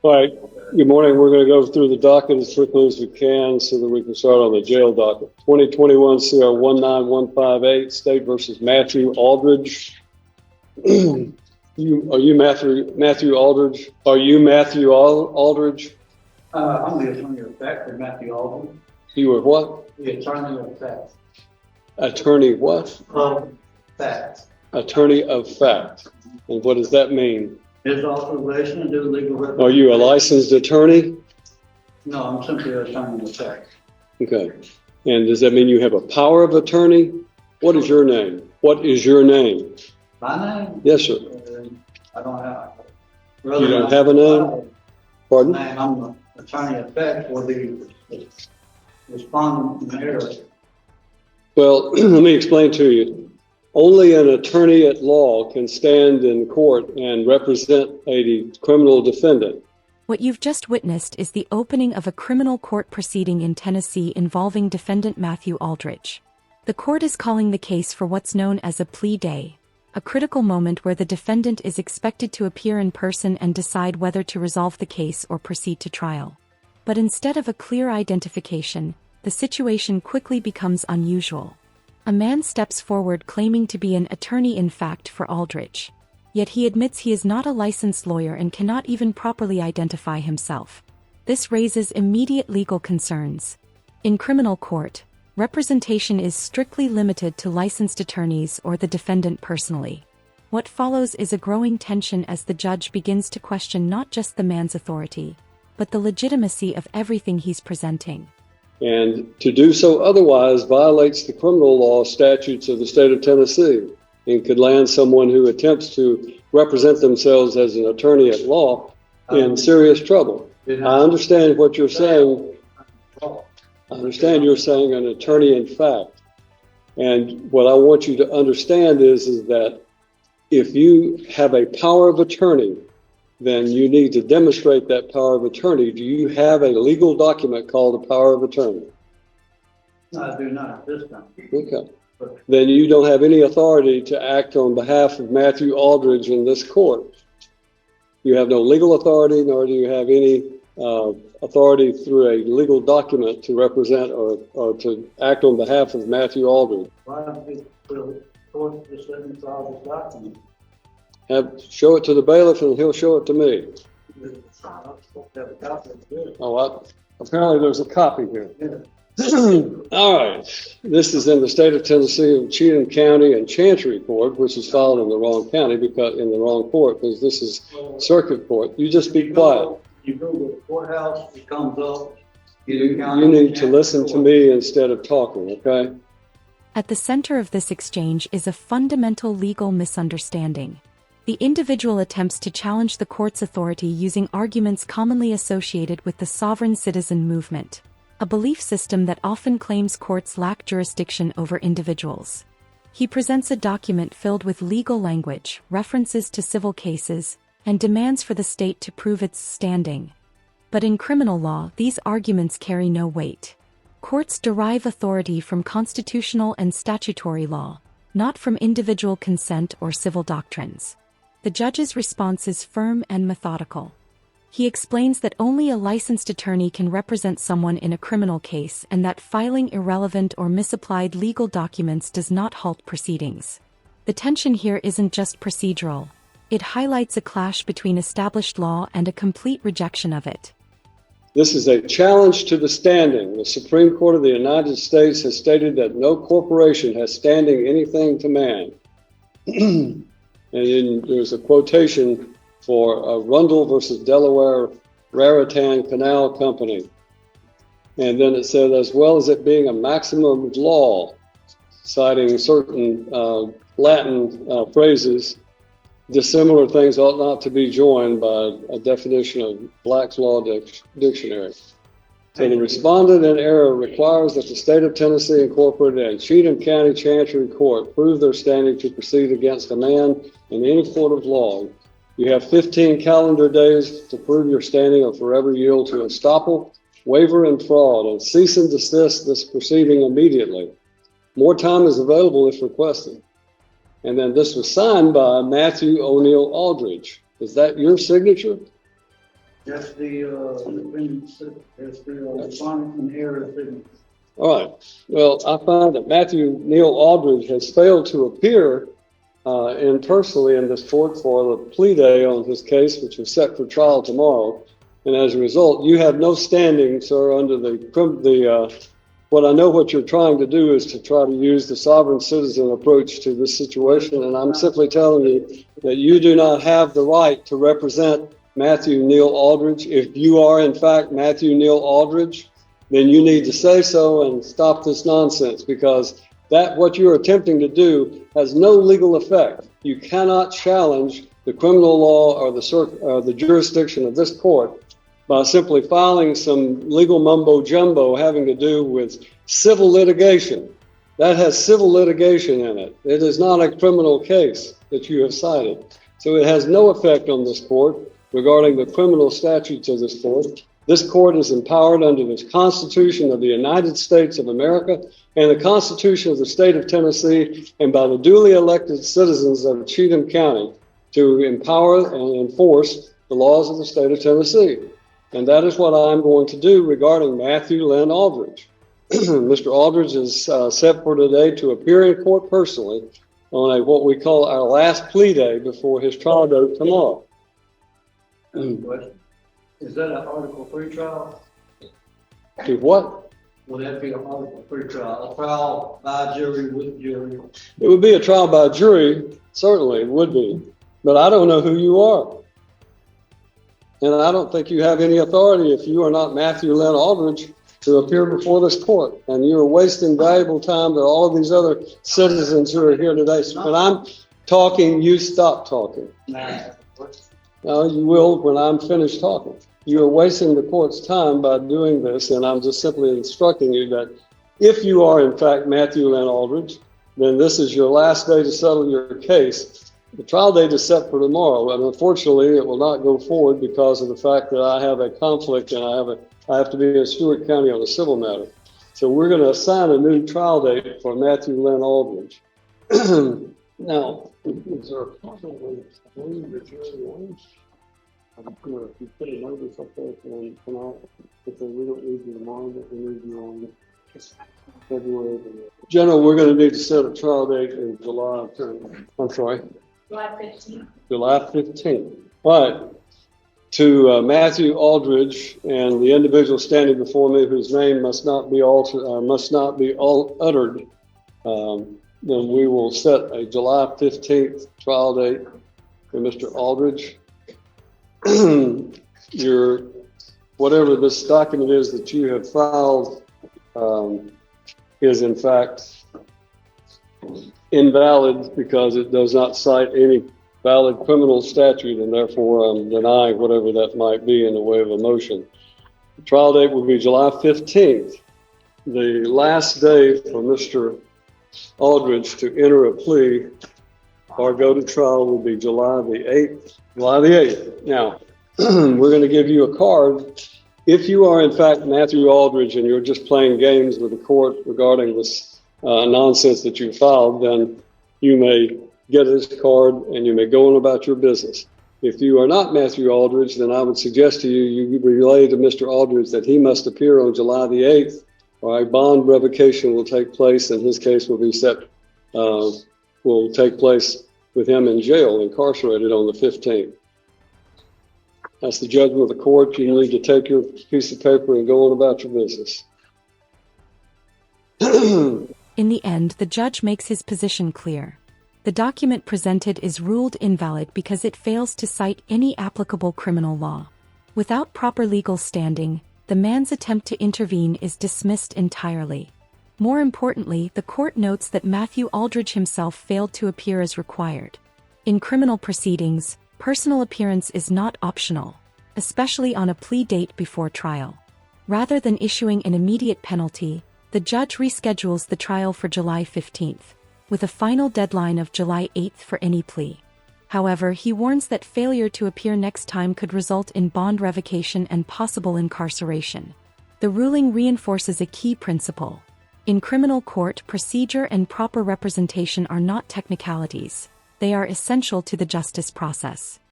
All right, good morning. We're going to go through the docket as quickly as we can so that we can start on the jail docket. 2021 CR 19158, State versus Matthew Aldridge. Are you Matthew Aldridge? Are you Matthew Aldridge? I'm the attorney of fact for Matthew Aldridge. You were what? The attorney of fact. Attorney what? Of fact. Attorney of fact. And what does that mean? His authorization to do legal representation. Are you a licensed attorney? No, I'm simply an attorney of fact. Okay. And does that mean you have a power of attorney? What is your name? What is your name? My name? Yes, sir. I don't have. You don't have a name? Pardon? I'm the attorney of fact for the respondent mayor. Well, let me explain to you. Only an attorney at law can stand in court and represent a criminal defendant. What you've just witnessed is the opening of a criminal court proceeding in Tennessee involving defendant Matthew Aldridge. The court is calling the case for what's known as a plea day, a critical moment where the defendant is expected to appear in person and decide whether to resolve the case or proceed to trial. But instead of a clear identification, the situation quickly becomes unusual. A man steps forward claiming to be an attorney in fact for Aldridge. Yet he admits he is not a licensed lawyer and cannot even properly identify himself. This raises immediate legal concerns. In criminal court, representation is strictly limited to licensed attorneys or the defendant personally. What follows is a growing tension as the judge begins to question not just the man's authority, but the legitimacy of everything he's presenting. And to do so otherwise violates the criminal law statutes of the state of Tennessee and could land someone who attempts to represent themselves as an attorney at law in serious trouble. I understand what you're saying. I understand you're saying an attorney in fact. And what I want you to understand is that if you have a power of attorney, then you need to demonstrate that power of attorney. Do you have a legal document called a power of attorney? No, I do not at this time. Okay. Then you don't have any authority to act on behalf of Matthew Aldridge in this court. You have no legal authority, nor do you have any authority through a legal document to represent or to act on behalf of Matthew Aldridge. Why don't the court just let me file this document? Show it to the bailiff and he'll show it to me. Apparently there's a copy here. All right. This is in the state of Tennessee of Cheatham County and Chancery Court, which is filed in the wrong county because in the wrong court, because this is circuit court. You just be quiet. You go to the courthouse, it comes up. You need to listen to me instead of talking, okay? At the center of this exchange is a fundamental legal misunderstanding. The individual attempts to challenge the court's authority using arguments commonly associated with the sovereign citizen movement, a belief system that often claims courts lack jurisdiction over individuals. He presents a document filled with legal language, references to civil cases, and demands for the state to prove its standing. But in criminal law, these arguments carry no weight. Courts derive authority from constitutional and statutory law, not from individual consent or civil doctrines. The judge's response is firm and methodical. He explains that only a licensed attorney can represent someone in a criminal case and that filing irrelevant or misapplied legal documents does not halt proceedings. The tension here isn't just procedural. It highlights a clash between established law and a complete rejection of it. This is a challenge to the standing. The Supreme Court of the United States has stated that no corporation has standing anything to man. And then there's a quotation for Rundle versus Delaware Raritan Canal Company. And then it said, as well as it being a maximum of law, citing certain Latin phrases, dissimilar things ought not to be joined by a definition of Black's Law Dictionary. So the respondent in error requires that the state of Tennessee Incorporated and Cheatham County Chancery Court prove their standing to proceed against a man in any court of law. You have 15 calendar days to prove your standing or forever yield to estoppel, waiver, and fraud, and cease and desist this proceeding immediately. More time is available if requested. And then this was signed by Matthew O'Neill Aldridge. Is that your signature? That's the, that's the, respondent and error signature. All right. Well, I find that Matthew Neil Aldridge has failed to appear personally in this court for the plea day on his case, which is set for trial tomorrow. And as a result, you have no standing, sir, under what I know what you're trying to do is to try to use the sovereign citizen approach to this situation. And I'm simply telling you that you do not have the right to represent Matthew Neil Aldridge. If you are, in fact, Matthew Neil Aldridge, then you need to say so and stop this nonsense, because what you're attempting to do has no legal effect. You cannot challenge the criminal law or the jurisdiction of this court by simply filing some legal mumbo jumbo having to do with civil litigation. That has civil litigation in it. It is not a criminal case that you have cited. So it has no effect on this court regarding the criminal statutes of this court. This court is empowered under the Constitution of the United States of America and the Constitution of the state of Tennessee, and by the duly elected citizens of Cheatham County to empower and enforce the laws of the state of Tennessee. And that is what I'm going to do regarding Matthew Lynn Aldridge. Mr. Aldridge is set for today to appear in court personally on what we call our last plea day before his trial date tomorrow. Is that an Article 3 trial? To what? Would that be an Article 3 trial? A trial by jury with jury? It would be a trial by jury, certainly it would be. But I don't know who you are. And I don't think you have any authority, if you are not Matthew Lynn Aldridge, to appear before this court. And you're wasting valuable time to all of these other citizens who are here today. So when I'm talking, you stop talking. No, you will when I'm finished talking. You are wasting the court's time by doing this, and I'm just simply instructing you that if you are, in fact, Matthew Lynn Aldridge, then this is your last day to settle your case. The trial date is set for tomorrow, and unfortunately, it will not go forward because of the fact that I have a conflict and I have to be in Stewart County on a civil matter. So we're going to assign a new trial date for Matthew Lynn Aldridge. Now, is there a possibility the jury wants? I'm going to put a notice up there for tonight, but we don't need you tomorrow, but we need you on February. General, we're going to need to set a trial date in July 15th. July 15th. All right. To Matthew Aldridge and the individual standing before me, whose name must not be uttered, then we will set a July 15th trial date for Mr. Aldridge. Whatever this document is that you have filed is in fact invalid because it does not cite any valid criminal statute, and therefore I'm denying whatever that might be in the way of a motion. The trial date will be July 15th. The last day for Mr. Aldridge to enter a plea or go to trial will be July the 8th. Now, we're going to give you a card. If you are, in fact, Matthew Aldridge and you're just playing games with the court regarding this nonsense that you filed, then you may get this card and you may go on about your business. If you are not Matthew Aldridge, then I would suggest to you relay to Mr. Aldridge that he must appear on July the 8th, or a bond revocation will take place, and his case will take place with him in jail, incarcerated on the 15th. That's the judgment of the court. You need to take your piece of paper and go on about your business. In the end, the judge makes his position clear. The document presented is ruled invalid because it fails to cite any applicable criminal law. Without proper legal standing, the man's attempt to intervene is dismissed entirely. More importantly, the court notes that Matthew Aldridge himself failed to appear as required. In criminal proceedings, personal appearance is not optional, especially on a plea date before trial. Rather than issuing an immediate penalty, the judge reschedules the trial for July 15th, with a final deadline of July 8th for any plea. However, he warns that failure to appear next time could result in bond revocation and possible incarceration. The ruling reinforces a key principle. In criminal court, procedure and proper representation are not technicalities. They are essential to the justice process.